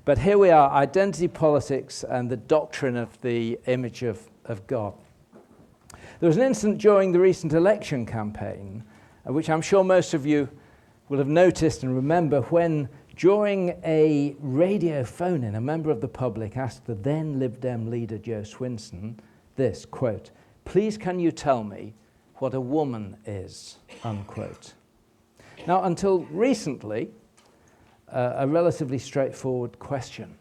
But here we are, identity politics and the doctrine of the image of God. There was an incident during the recent election campaign, which I'm sure most of you will have noticed and remember, when during a radio phone-in, a member of the public asked the then Lib Dem leader Joe Swinson this, quote, "Please can you tell me what a woman is," unquote. Now, until recently, a relatively straightforward question,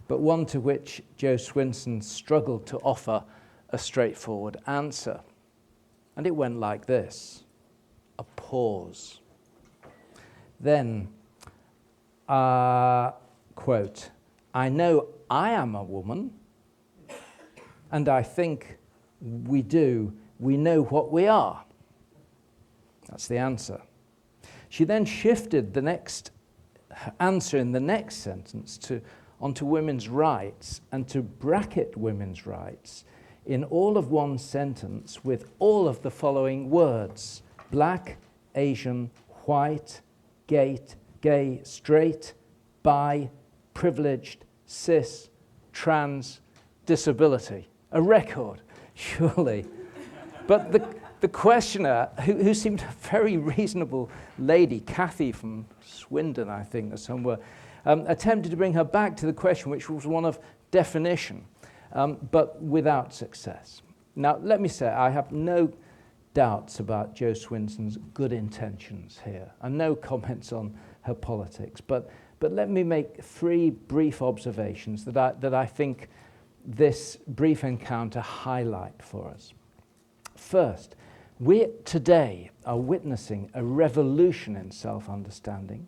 but one to which Joe Swinson struggled to offer a straightforward answer. And it went like this: a pause. Then, quote, "I know I am a woman, and I think we know what we are." That's the answer. She then shifted the next answer in the next sentence onto women's rights, and to bracket women's rights in all of one sentence with all of the following words: black, Asian, white, gay, straight, bi, privileged, cis, trans, disability. A record, surely. But the questioner, who seemed a very reasonable lady, Kathy from Swindon, I think, or somewhere, attempted to bring her back to the question, which was one of definition, but without success. Now, let me say, I have no doubts about Joe Swinson's good intentions here, and no comments on her politics, but let me make three brief observations that I think this brief encounter highlight for us. First, we today are witnessing a revolution in self-understanding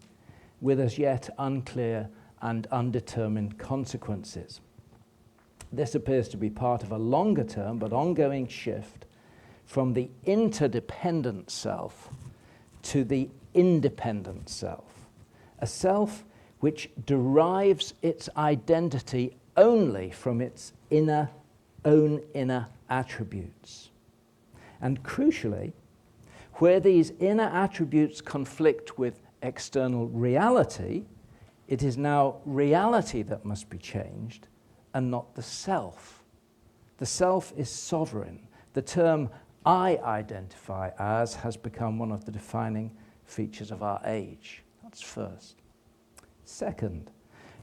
with as yet unclear and undetermined consequences. This appears to be part of a longer term but ongoing shift from the interdependent self to the independent self, a self which derives its identity only from its own inner attributes. And crucially, where these inner attributes conflict with external reality, it is now reality that must be changed and not the self. The self is sovereign. The term I identify as has become one of the defining features of our age. That's first. Second,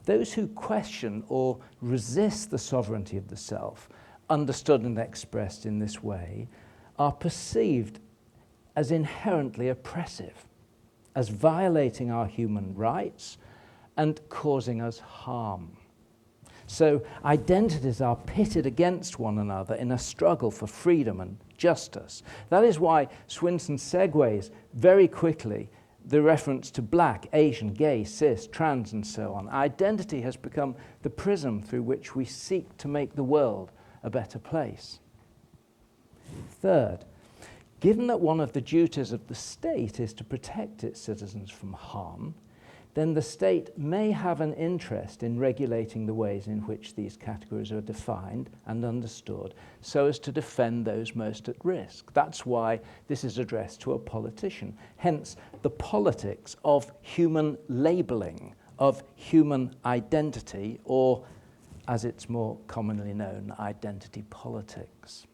those who question or resist the sovereignty of the self, understood and expressed in this way, are perceived as inherently oppressive, as violating our human rights and causing us harm. So identities are pitted against one another in a struggle for freedom and justice. That is why Swinson segues very quickly the reference to black, Asian, gay, cis, trans, and so on. Identity has become the prism through which we seek to make the world a better place. Third, given that one of the duties of the state is to protect its citizens from harm, then the state may have an interest in regulating the ways in which these categories are defined and understood so as to defend those most at risk. That's why this is addressed to a politician. Hence, the politics of human labeling, of human identity, or, as it's more commonly known, identity politics.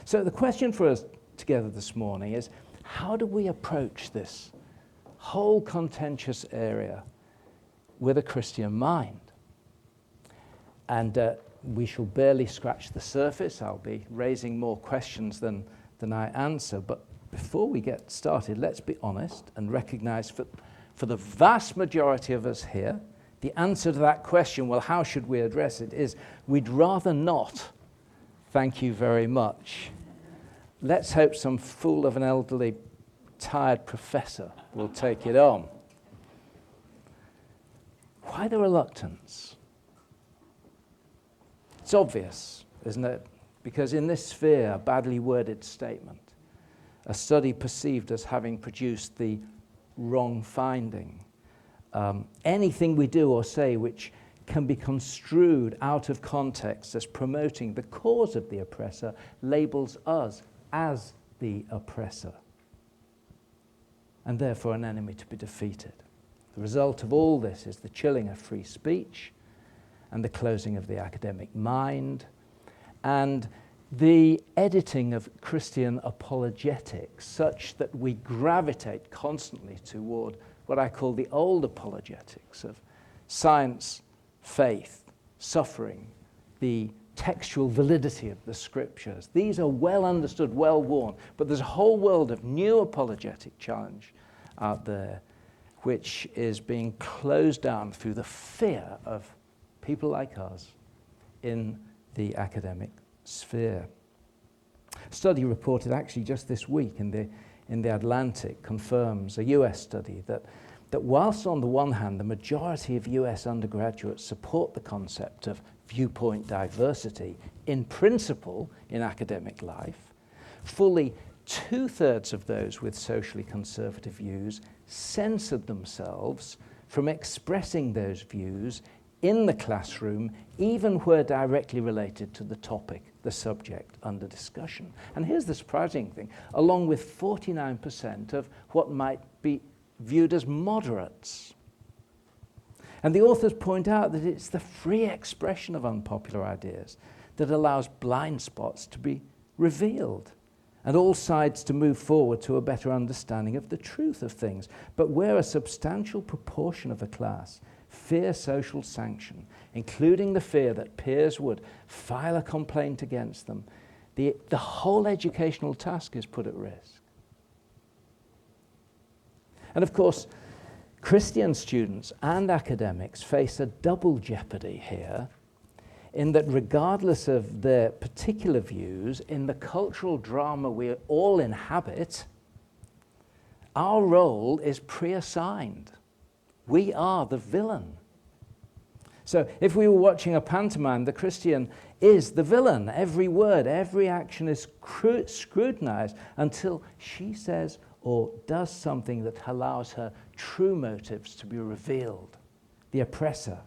So the question for us together this morning is, how do we approach this whole contentious area with a Christian mind? And we shall barely scratch the surface. I'll be raising more questions than I answer. But before we get started, let's be honest and recognize for the vast majority of us here, the answer to that question, well, how should we address it, is we'd rather not. Thank you very much. Let's hope some fool of an elderly, tired professor will take it on. Why the reluctance? It's obvious, isn't it? Because in this sphere, a badly worded statement, a study perceived as having produced the wrong finding, anything we do or say which can be construed out of context as promoting the cause of the oppressor labels us as the oppressor, and therefore an enemy to be defeated. The result of all this is the chilling of free speech and the closing of the academic mind and the editing of Christian apologetics such that we gravitate constantly toward what I call the old apologetics of science, faith, suffering, the textual validity of the scriptures. These are well understood, well worn, but there's a whole world of new apologetic challenge out there which is being closed down through the fear of people like us in the academic sphere. A study reported actually just this week in the Atlantic confirms a US study that whilst on the one hand the majority of US undergraduates support the concept of viewpoint diversity in principle in academic life, fully 2/3 of those with socially conservative views censored themselves from expressing those views in the classroom, even where directly related to the topic, the subject under discussion. And here's the surprising thing, along with 49% of what might be viewed as moderates. And the authors point out that it's the free expression of unpopular ideas that allows blind spots to be revealed and all sides to move forward to a better understanding of the truth of things. But where a substantial proportion of a class fear social sanction, including the fear that peers would file a complaint against them, the whole educational task is put at risk. And of course, Christian students and academics face a double jeopardy here, in that regardless of their particular views, in the cultural drama we all inhabit, our role is pre-assigned. We are the villain. So if we were watching a pantomime, the Christian is the villain. Every word, every action is scrutinized until she says or does something that allows her true motives to be revealed, the oppressor.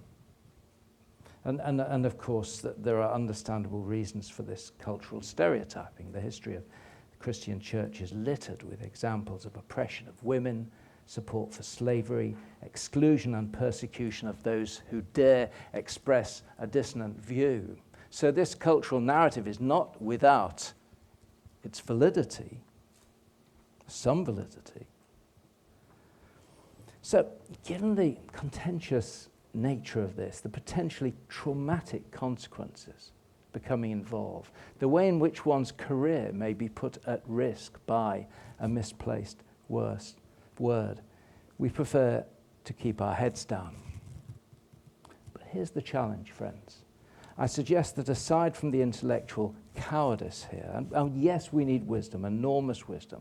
And of course, there are understandable reasons for this cultural stereotyping. The history of the Christian church is littered with examples of oppression of women, support for slavery, exclusion and persecution of those who dare express a dissonant view. So this cultural narrative is not without its validity, some validity. So given the contentious nature of this, the potentially traumatic consequences becoming involved, the way in which one's career may be put at risk by a misplaced word, we prefer to keep our heads down. But here's the challenge, friends. I suggest that aside from the intellectual cowardice here, and yes, we need wisdom, enormous wisdom,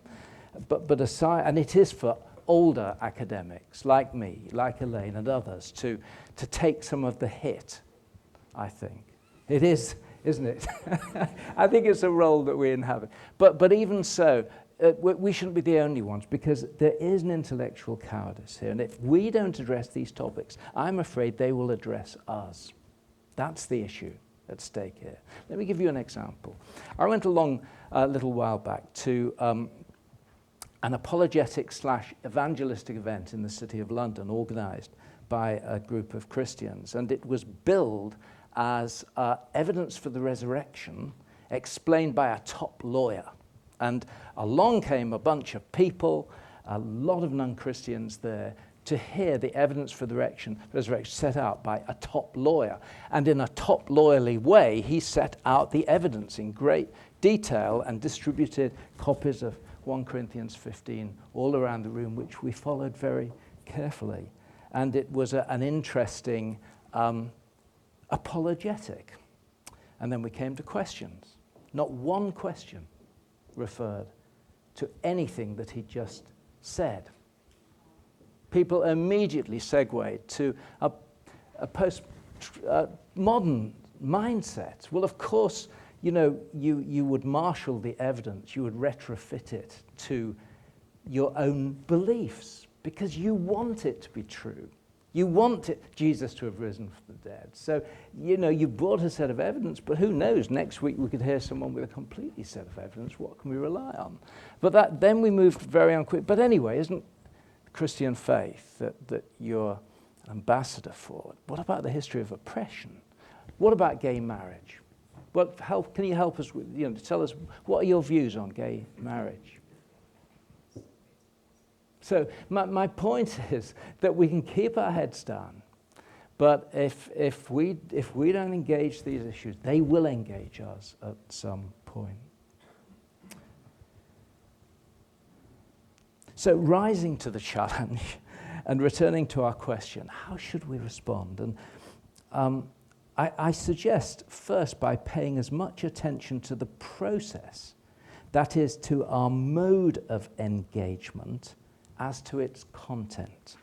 but aside, and it is for older academics like me, like Elaine and others, to take some of the hit, I think. It is, isn't it? I think it's a role that we inhabit. But even so, we shouldn't be the only ones, because there is an intellectual cowardice here. And if we don't address these topics, I'm afraid they will address us. That's the issue at stake here. Let me give you an example. I went along a little while back to an apologetic/evangelistic event in the City of London, organized by a group of Christians. And it was billed as evidence for the resurrection, explained by a top lawyer. And along came a bunch of people, a lot of non-Christians there, to hear the evidence for the resurrection set out by a top lawyer. And in a top lawyerly way, he set out the evidence in great detail and distributed copies of 1 Corinthians 15 all around the room, which we followed very carefully. And it was an interesting apologetic. And then we came to questions. Not one question referred to anything that he just said. People immediately segued to a post-modern mindset. Well, of course, you would marshal the evidence, you would retrofit it to your own beliefs, because you want it to be true. You want Jesus to have risen from the dead. So, you brought a set of evidence, but who knows, next week we could hear someone with a completely set of evidence. What can we rely on? But then we moved very unquick. But anyway, Christian faith that you're an ambassador for? What about the history of oppression? What about gay marriage? Can you help us with, tell us, what are your views on gay marriage? So my point is that we can keep our heads down, but if we don't engage these issues, they will engage us at some point. So rising to the challenge and returning to our question, how should we respond? And I suggest first by paying as much attention to the process, that is to our mode of engagement, as to its content.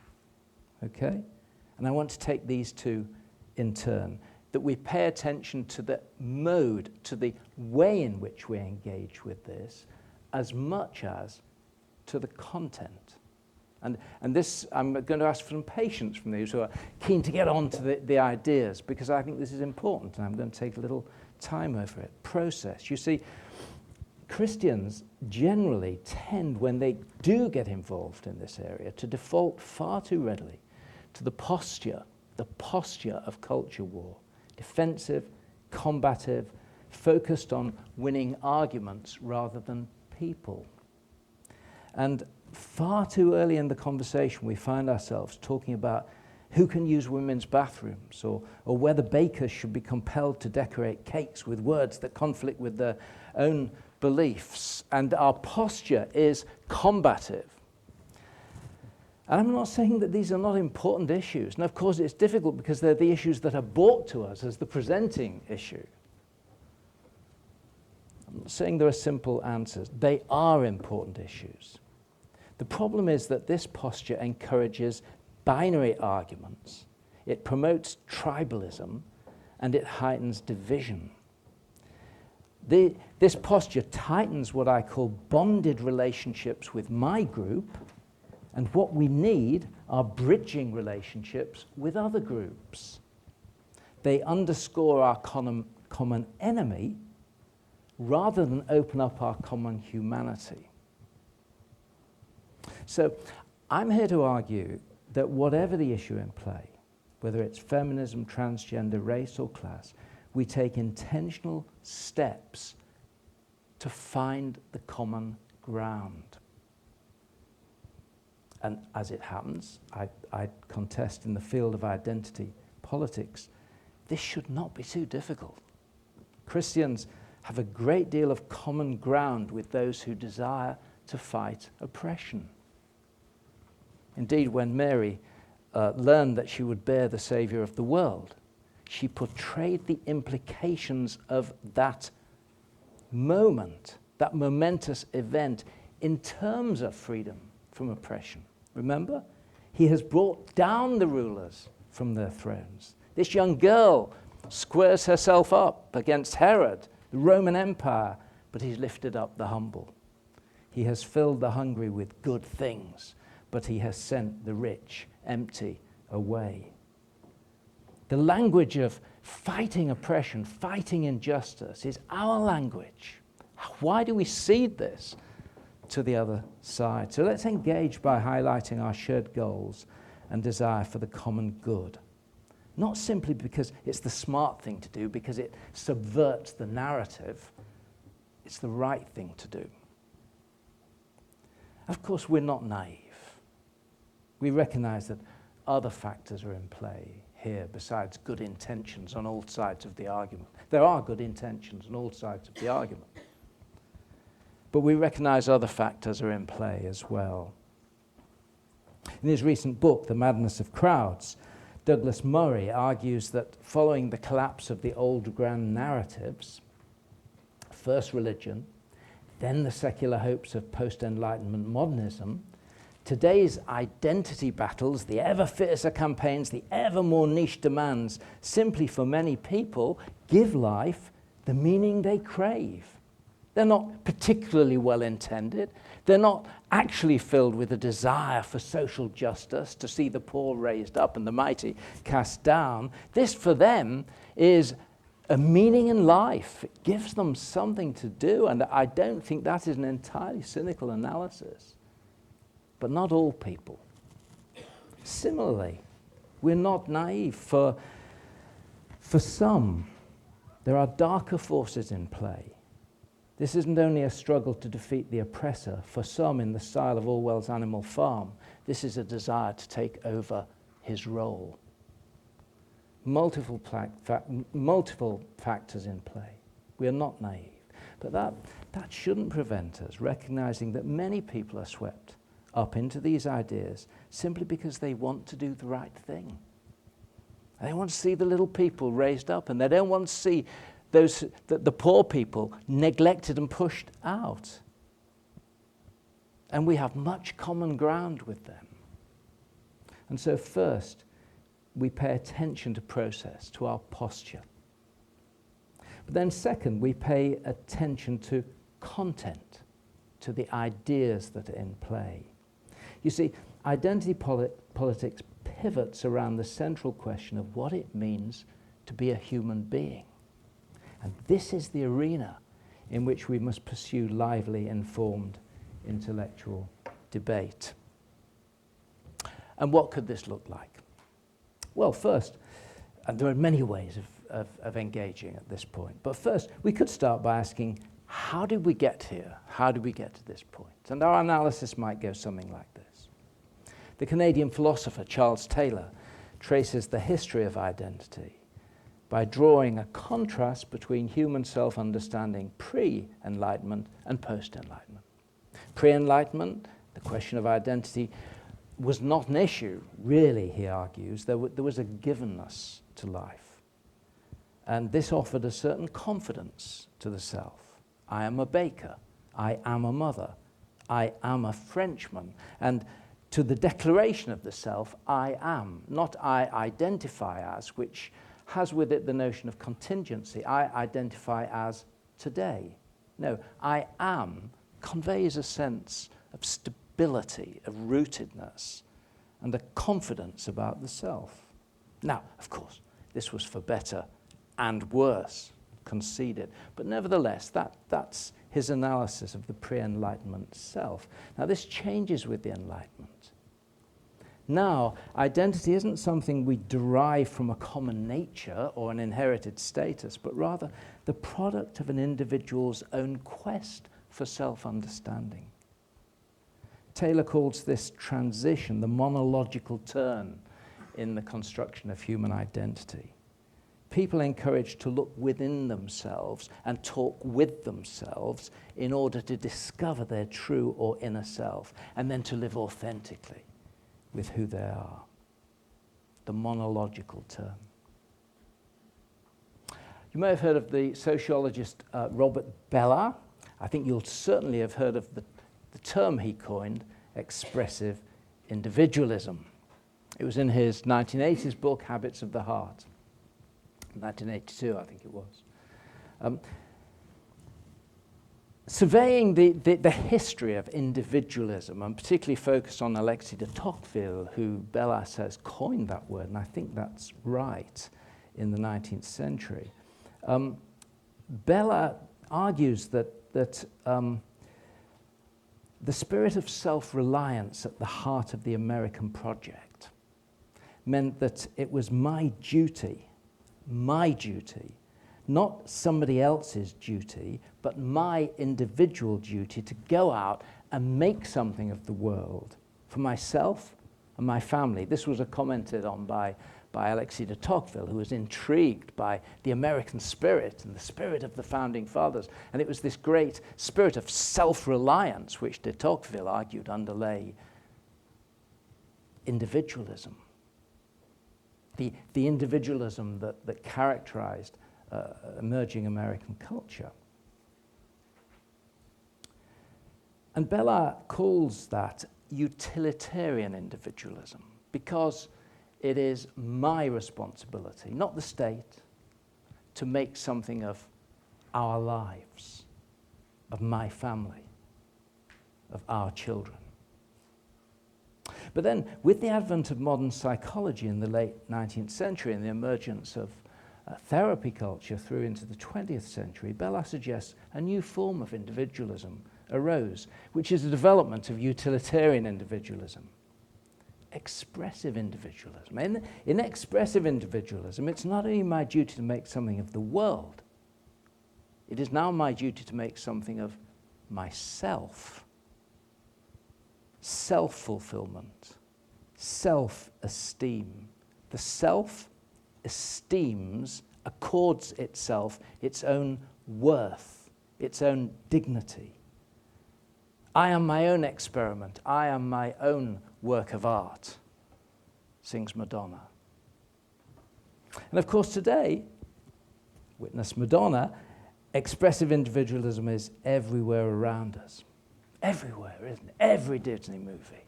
Okay? And I want to take these two in turn, that we pay attention to the mode, to the way in which we engage with this, as much as to the content. And this, I'm going to ask for some patience from those who are keen to get on to the ideas, because I think this is important, and I'm going to take a little time over it. Process. You see, Christians generally tend, when they do get involved in this area, to default far too readily to the posture of culture war. Defensive, combative, focused on winning arguments rather than people. And far too early in the conversation, we find ourselves talking about who can use women's bathrooms, or whether bakers should be compelled to decorate cakes with words that conflict with their own beliefs. And our posture is combative. And I'm not saying that these are not important issues. And of course, it's difficult because they're the issues that are brought to us as the presenting issue. I'm not saying there are simple answers. They are important issues. The problem is that this posture encourages binary arguments, it promotes tribalism, and it heightens division. This posture tightens what I call bonded relationships with my group, and what we need are bridging relationships with other groups. They underscore our common enemy rather than open up our common humanity. So I'm here to argue that whatever the issue in play, whether it's feminism, transgender, race, or class, we take intentional steps to find the common ground. And as it happens, I contest in the field of identity politics, this should not be too difficult. Christians have a great deal of common ground with those who desire to fight oppression. Indeed, when Mary learned that she would bear the Savior of the world, she portrayed the implications of that moment, that momentous event, in terms of freedom from oppression. Remember? He has brought down the rulers from their thrones. This young girl squares herself up against Herod, the Roman Empire, but he's lifted up the humble. He has filled the hungry with good things, but he has sent the rich empty away. The language of fighting oppression, fighting injustice is our language. Why do we cede this to the other side? So let's engage by highlighting our shared goals and desire for the common good. Not simply because it's the smart thing to do, because it subverts the narrative. It's the right thing to do. Of course, we're not naive. We recognize that other factors are in play here besides good intentions on all sides of the argument. There are good intentions on all sides of the argument. But we recognize other factors are in play as well. In his recent book, The Madness of Crowds, Douglas Murray argues that following the collapse of the old grand narratives, first religion, then the secular hopes of post-Enlightenment modernism, today's identity battles, the ever fiercer campaigns, the ever more niche demands, simply for many people, give life the meaning they crave. They're not particularly well intended. They're not actually filled with a desire for social justice, to see the poor raised up and the mighty cast down. This, for them, is a meaning in life. It gives them something to do, and I don't think that is an entirely cynical analysis. But not all people. Similarly, we're not naive. For some, there are darker forces in play. This isn't only a struggle to defeat the oppressor. For some, in the style of Orwell's Animal Farm, this is a desire to take over his role. Multiple factors in play. We are not naive. But that shouldn't prevent us recognizing that many people are swept up into these ideas simply because they want to do the right thing. They want to see the little people raised up, and they don't want to see the poor people neglected and pushed out. And we have much common ground with them. And so first, we pay attention to process, to our posture. But then second, we pay attention to content, to the ideas that are in play. You see, identity politics pivots around the central question of what it means to be a human being. And this is the arena in which we must pursue lively, informed, intellectual debate. And what could this look like? Well, first, and there are many ways of engaging at this point, but first, we could start by asking, how did we get here? How did we get to this point? And our analysis might go something like this. The Canadian philosopher Charles Taylor traces the history of identity by drawing a contrast between human self-understanding pre-Enlightenment and post-Enlightenment. Pre-Enlightenment, the question of identity was not an issue, really, he argues. There was a givenness to life. And this offered a certain confidence to the self. I am a baker. I am a mother. I am a Frenchman. And to the declaration of the self, I am, not I identify as, which has with it the notion of contingency. I identify as today. No, I am conveys a sense of stability, of rootedness, and a confidence about the self. Now, of course, this was for better and worse, conceded. But nevertheless, that's his analysis of the pre-Enlightenment self. Now, this changes with the Enlightenment. Now, identity isn't something we derive from a common nature or an inherited status, but rather the product of an individual's own quest for self-understanding. Taylor calls this transition the monological turn in the construction of human identity. People encouraged to look within themselves and talk with themselves in order to discover their true or inner self, and then to live authentically with who they are. The monological turn. You may have heard of the sociologist Robert Bellah. I think you'll certainly have heard of the term he coined, expressive individualism. It was in his 1980s book, Habits of the Heart. 1982, I think it was. Surveying the history of individualism, and particularly focused on Alexis de Tocqueville, who Bellah says coined that word, and I think that's right, in the 19th century. Bellah argues that the spirit of self-reliance at the heart of the American project meant that it was my duty, not somebody else's duty, but my individual duty to go out and make something of the world for myself and my family. This was commented on by Alexis de Tocqueville, who was intrigued by the American spirit and the spirit of the founding fathers. And it was this great spirit of self-reliance which de Tocqueville argued underlay individualism. The individualism that characterized emerging American culture. And Bellah calls that utilitarian individualism because it is my responsibility, not the state, to make something of our lives, of my family, of our children. But then, with the advent of modern psychology in the late 19th century and the emergence of therapy culture through into the 20th century, Bellah suggests a new form of individualism arose, which is a development of utilitarian individualism. expressive individualism. In expressive individualism, it's not only my duty to make something of the world, it is now my duty to make something of myself. Self-fulfillment, self-esteem. The self esteems, accords itself its own worth, its own dignity. I am my own experiment. I am my own work of art, sings Madonna. And of course today, witness Madonna, expressive individualism is everywhere around us. Everywhere, isn't it? Every Disney movie.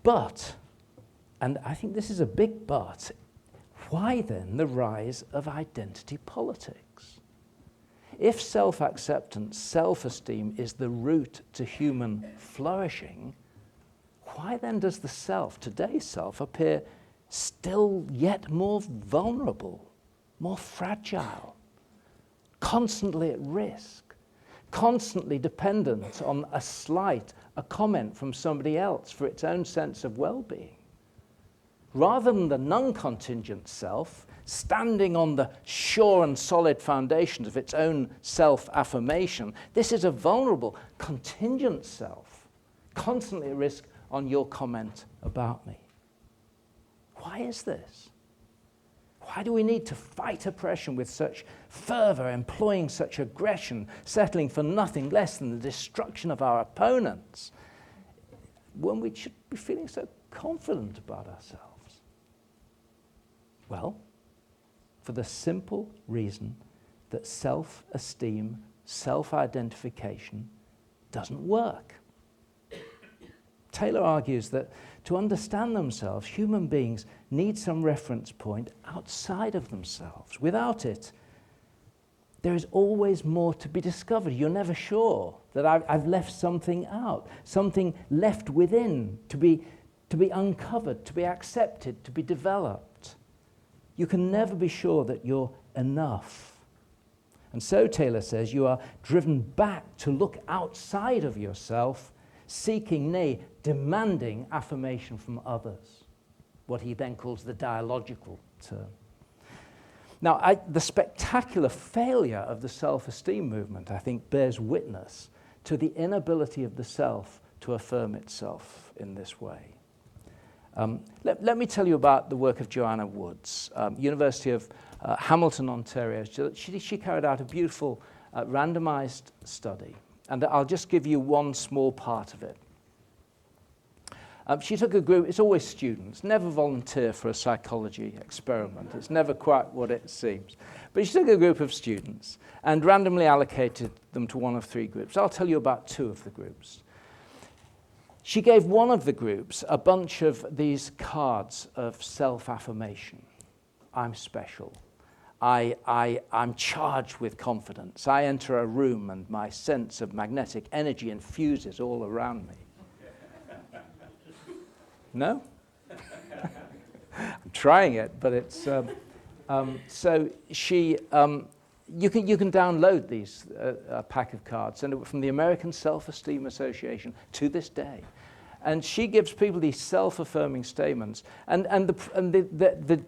But, and I think this is a big but, why then the rise of identity politics? If self-acceptance, self-esteem is the route to human flourishing, why then does the self, today's self, appear still yet more vulnerable, more fragile, constantly at risk, constantly dependent on a slight, a comment from somebody else for its own sense of well-being? Rather than the non-contingent self, standing on the sure and solid foundations of its own self-affirmation, this is a vulnerable, contingent self, constantly at risk on your comment about me. Why is this? Why do we need to fight oppression with such fervor, employing such aggression, settling for nothing less than the destruction of our opponents, when we should be feeling so confident about ourselves? Well, for the simple reason that self-esteem, self-identification doesn't work. Taylor argues that to understand themselves, human beings need some reference point outside of themselves. Without it, there is always more to be discovered. You're never sure that I've left something out, something left within to be uncovered, to be accepted, to be developed. You can never be sure that you're enough. And so, Taylor says, you are driven back to look outside of yourself, seeking, nay, demanding affirmation from others, what he then calls the dialogical term. Now, the spectacular failure of the self-esteem movement, I think, bears witness to the inability of the self to affirm itself in this way. Let me tell you about the work of Joanna Woods, University of Hamilton, Ontario. She carried out a beautiful randomized study, and I'll just give you one small part of it. She took a group, it's always students, never volunteer for a psychology experiment. It's never quite what it seems. But she took a group of students and randomly allocated them to one of three groups. I'll tell you about two of the groups. She gave one of the groups a bunch of these cards of self-affirmation. I'm special. I'm charged with confidence. I enter a room and my sense of magnetic energy infuses all around me. No? I'm trying it, but it's... so she... You can download these, a pack of cards, and from the American Self-Esteem Association to this day. And she gives people these self-affirming statements. And the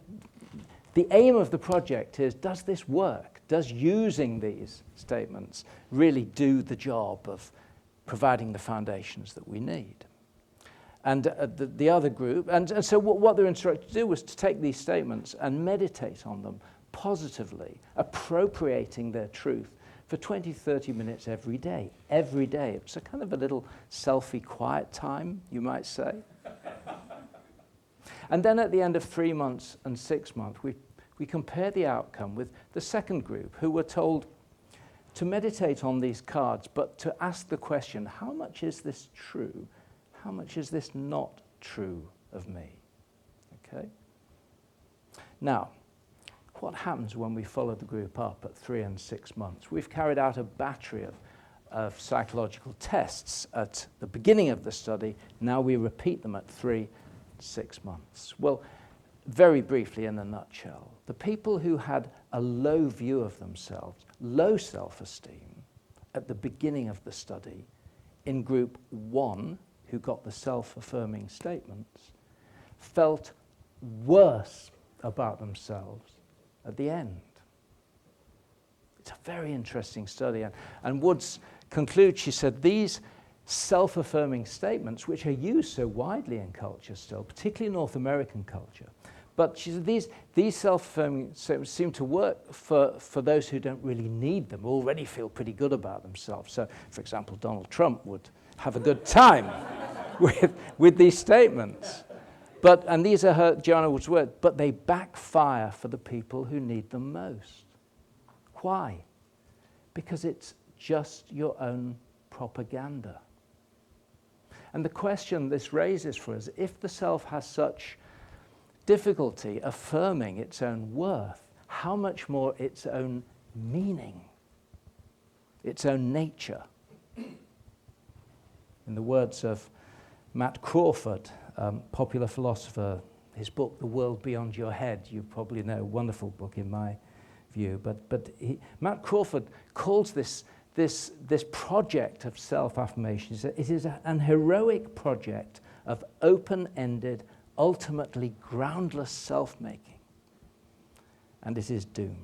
aim of the project is, does this work? Does using these statements really do the job of providing the foundations that we need? And the other group, and so what they're instructed to do was to take these statements and meditate on them positively, appropriating their truth for 20, 30 minutes every day. Every day. It's a kind of a little selfie quiet time, you might say. And then at the end of 3 months and 6 months, we compare the outcome with the second group, who were told to meditate on these cards, but to ask the question, how much is this true? How much is this not true of me? Okay? Now, what happens when we follow the group up at 3 and 6 months? We've carried out a battery of psychological tests at the beginning of the study. Now we repeat them at 3 and 6 months. Well, very briefly in a nutshell, the people who had a low view of themselves, low self-esteem, at the beginning of the study, in group 1, who got the self-affirming statements felt worse about themselves at the end. It's a very interesting study. And Woods concludes, she said, these self-affirming statements, which are used so widely in culture still, particularly North American culture, but she said these self-affirming statements seem to work for those who don't really need them, already feel pretty good about themselves. So, for example, Donald Trump would have a good time with these statements. And these are her, Joanna Wood's words, but they backfire for the people who need them most. Why? Because it's just your own propaganda. And the question this raises for us, if the self has such difficulty affirming its own worth, how much more its own meaning, its own nature? In the words of Matt Crawford, popular philosopher, his book, The World Beyond Your Head, you probably know, wonderful book in my view, but Matt Crawford calls this project of self-affirmation, it is an heroic project of open-ended, ultimately groundless self-making, and it is doomed.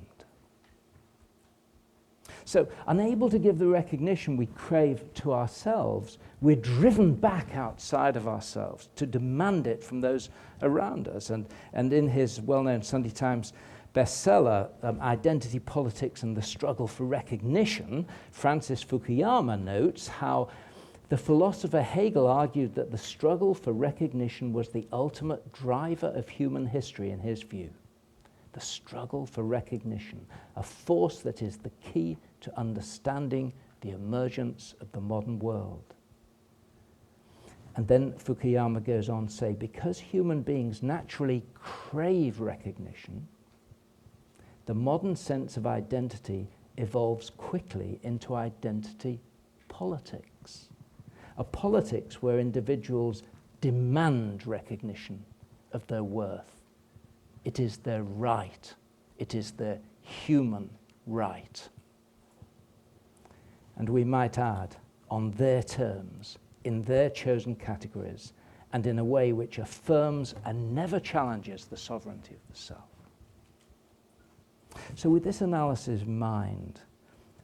So, unable to give the recognition we crave to ourselves, we're driven back outside of ourselves to demand it from those around us. And in his well-known Sunday Times bestseller, Identity, Politics, and the Struggle for Recognition, Francis Fukuyama notes how the philosopher Hegel argued that the struggle for recognition was the ultimate driver of human history in his view. The struggle for recognition, a force that is the key to understanding the emergence of the modern world. And then Fukuyama goes on to say, because human beings naturally crave recognition, the modern sense of identity evolves quickly into identity politics. A politics where individuals demand recognition of their worth. It is their right. It is their human right. And we might add, on their terms, in their chosen categories, and in a way which affirms and never challenges the sovereignty of the self. So with this analysis in mind,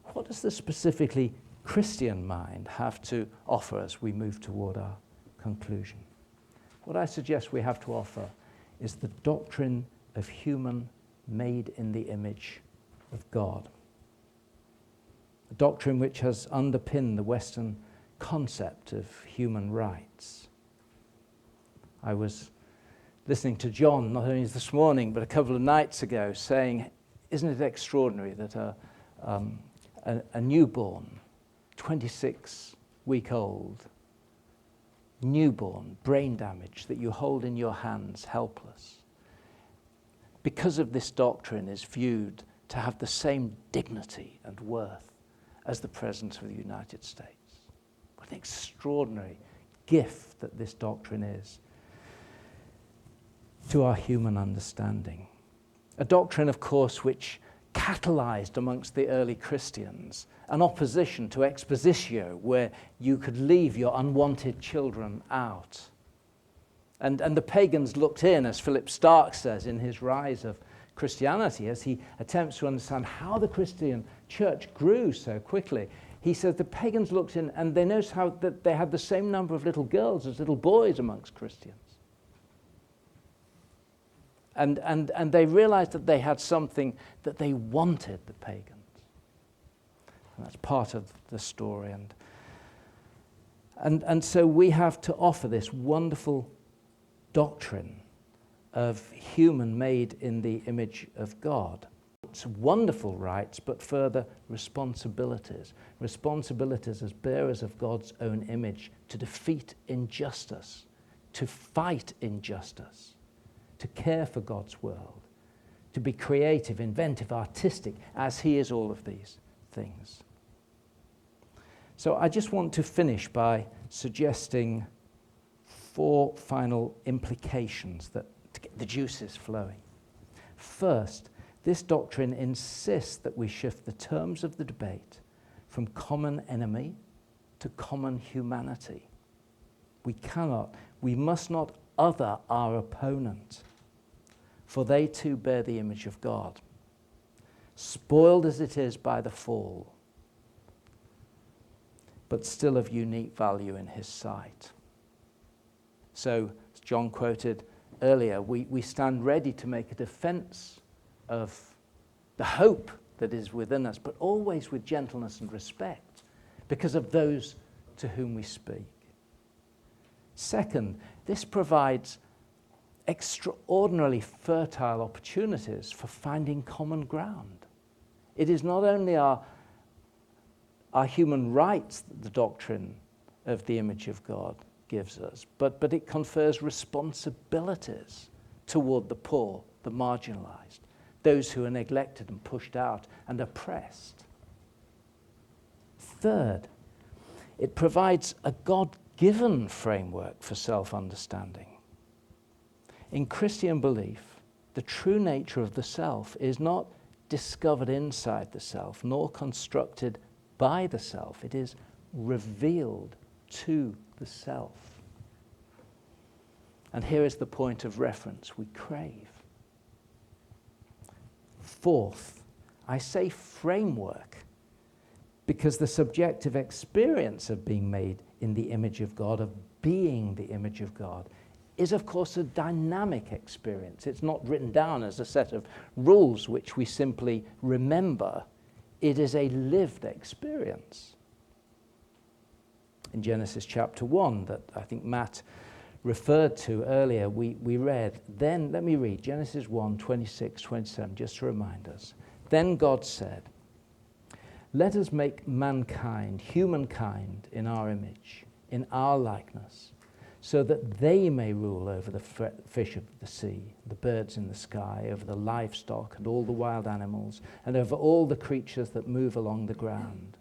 what does the specifically Christian mind have to offer as we move toward our conclusion? What I suggest we have to offer is the doctrine of human made in the image of God. A doctrine which has underpinned the Western concept of human rights. I was listening to John, not only this morning, but a couple of nights ago, saying, isn't it extraordinary that a newborn, 26-week-old, newborn, brain damage that you hold in your hands helpless, because of this doctrine is viewed to have the same dignity and worth as the President of the United States. What an extraordinary gift that this doctrine is to our human understanding. A doctrine, of course, which catalyzed amongst the early Christians an opposition to expositio, where you could leave your unwanted children out. And the pagans looked in, as Philip Stark says in his Rise of Christianity, as he attempts to understand how the Christian church grew so quickly. He says the pagans looked in and they noticed how that they had the same number of little girls as little boys amongst Christians. And they realized that they had something that they wanted, the pagans. And that's part of the story. And so we have to offer this wonderful doctrine of human made in the image of God. It's wonderful rights, but further responsibilities. Responsibilities as bearers of God's own image to defeat injustice, to fight injustice, to care for God's world, to be creative, inventive, artistic, as He is all of these things. So I just want to finish by suggesting 4 final implications that to get the juices flowing. First, this doctrine insists that we shift the terms of the debate from common enemy to common humanity. We must not other our opponent, for they too bear the image of God, spoiled as it is by the fall, but still of unique value in his sight. So, as John quoted earlier, we stand ready to make a defense of the hope that is within us, but always with gentleness and respect because of those to whom we speak. Second, this provides extraordinarily fertile opportunities for finding common ground. It is not only our human rights that the doctrine of the image of God gives us, but it confers responsibilities toward the poor, the marginalized, those who are neglected and pushed out and oppressed. Third, it provides a God-given framework for self-understanding. In Christian belief, the true nature of the self is not discovered inside the self, nor constructed by the self. It is revealed to the self. And here is the point of reference we crave. Fourth, I say framework because the subjective experience of being made in the image of God, of being the image of God, is of course a dynamic experience. It's not written down as a set of rules which we simply remember. It is a lived experience. In Genesis chapter 1 that I think Matt referred to earlier, we read, then, let me read, Genesis 1, 26, 27, just to remind us. Then God said, let us make mankind, humankind, in our image, in our likeness, so that they may rule over the fish of the sea, the birds in the sky, over the livestock and all the wild animals, and over all the creatures that move along the ground.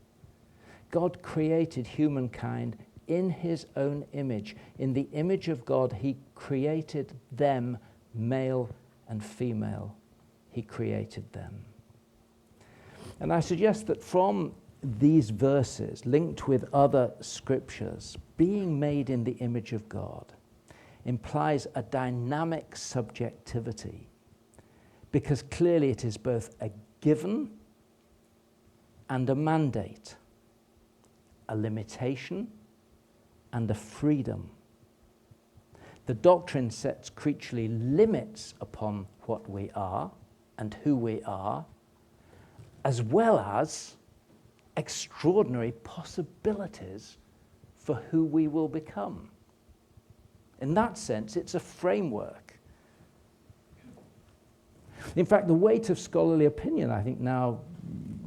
God created humankind in his own image. In the image of God, he created them, male and female. He created them. And I suggest that from these verses, linked with other scriptures, being made in the image of God implies a dynamic subjectivity, because clearly it is both a given and a mandate, a limitation and a freedom. The doctrine sets creaturely limits upon what we are and who we are, as well as extraordinary possibilities for who we will become. In that sense, it's a framework. In fact, the weight of scholarly opinion, I think now,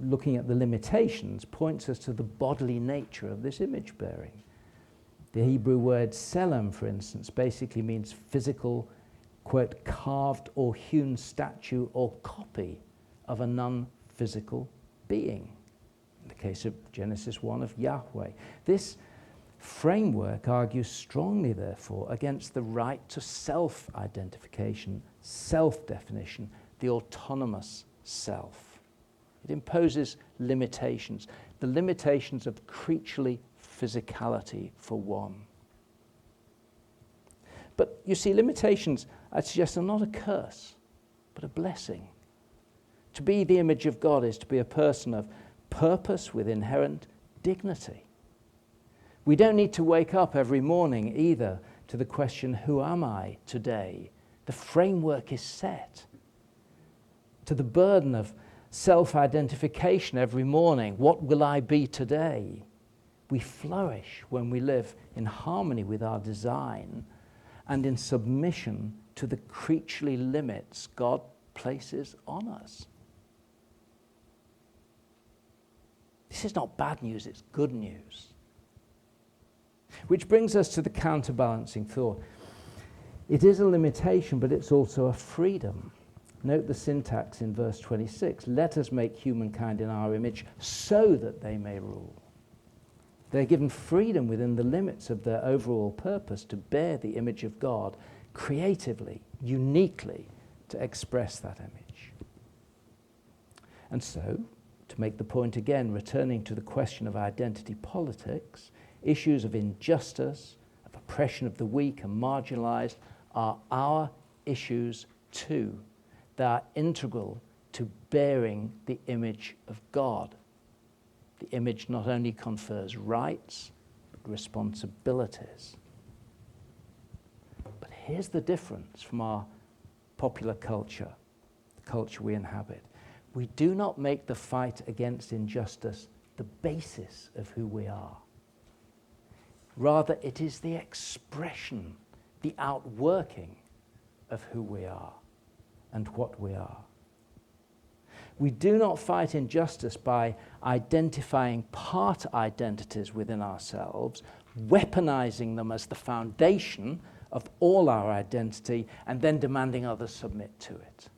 looking at the limitations, points us to the bodily nature of this image bearing. The Hebrew word selem, for instance, basically means physical, quote, carved or hewn statue or copy of a non-physical being. In the case of Genesis 1 of Yahweh. This framework argues strongly, therefore, against the right to self-identification, self-definition, the autonomous self. It imposes limitations, the limitations of creaturely physicality, for one. But you see, limitations, I suggest, are not a curse, but a blessing. To be the image of God is to be a person of purpose with inherent dignity. We don't need to wake up every morning either to the question, who am I today? The framework is set. To the burden of self-identification every morning, what will I be today? We flourish when we live in harmony with our design and in submission to the creaturely limits God places on us. This is not bad news, it's good news. Which brings us to the counterbalancing thought. It is a limitation, but it's also a freedom. Note the syntax in verse 26. Let us make humankind in our image so that they may rule. They're given freedom within the limits of their overall purpose to bear the image of God creatively, uniquely, to express that image. And so, to make the point again, returning to the question of identity politics, issues of injustice, of oppression of the weak and marginalized are our issues too. They are integral to bearing the image of God. The image not only confers rights, but responsibilities. But here's the difference from our popular culture, the culture we inhabit. We do not make the fight against injustice the basis of who we are. Rather, it is the expression, the outworking of who we are and what we are. We do not fight injustice by identifying part identities within ourselves, weaponizing them as the foundation of all our identity, and then demanding others submit to it.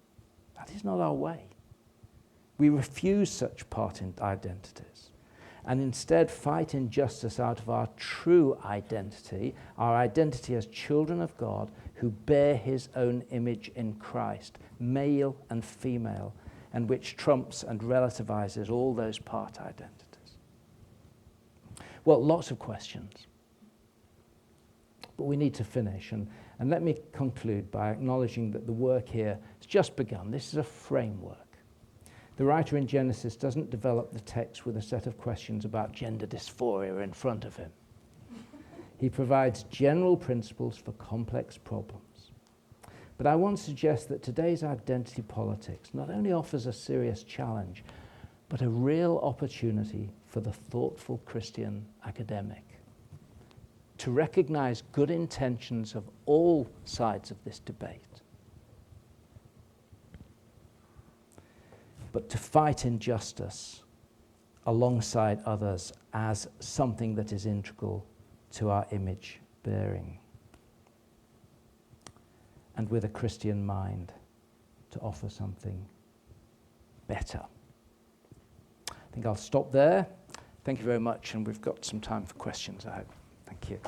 That is not our way. We refuse such part identities, and instead fight injustice out of our true identity, our identity as children of God who bear his own image in Christ, male and female, and which trumps and relativizes all those part identities. Well, lots of questions, but we need to finish, and let me conclude by acknowledging that the work here has just begun. This is a framework. The writer in Genesis doesn't develop the text with a set of questions about gender dysphoria in front of him. He provides general principles for complex problems. But I want to suggest that today's identity politics not only offers a serious challenge, but a real opportunity for the thoughtful Christian academic to recognize good intentions of all sides of this debate, but to fight injustice alongside others as something that is integral to our image bearing, and with a Christian mind to offer something better. I think I'll stop there. Thank you very much, and we've got some time for questions, I hope. Thank you.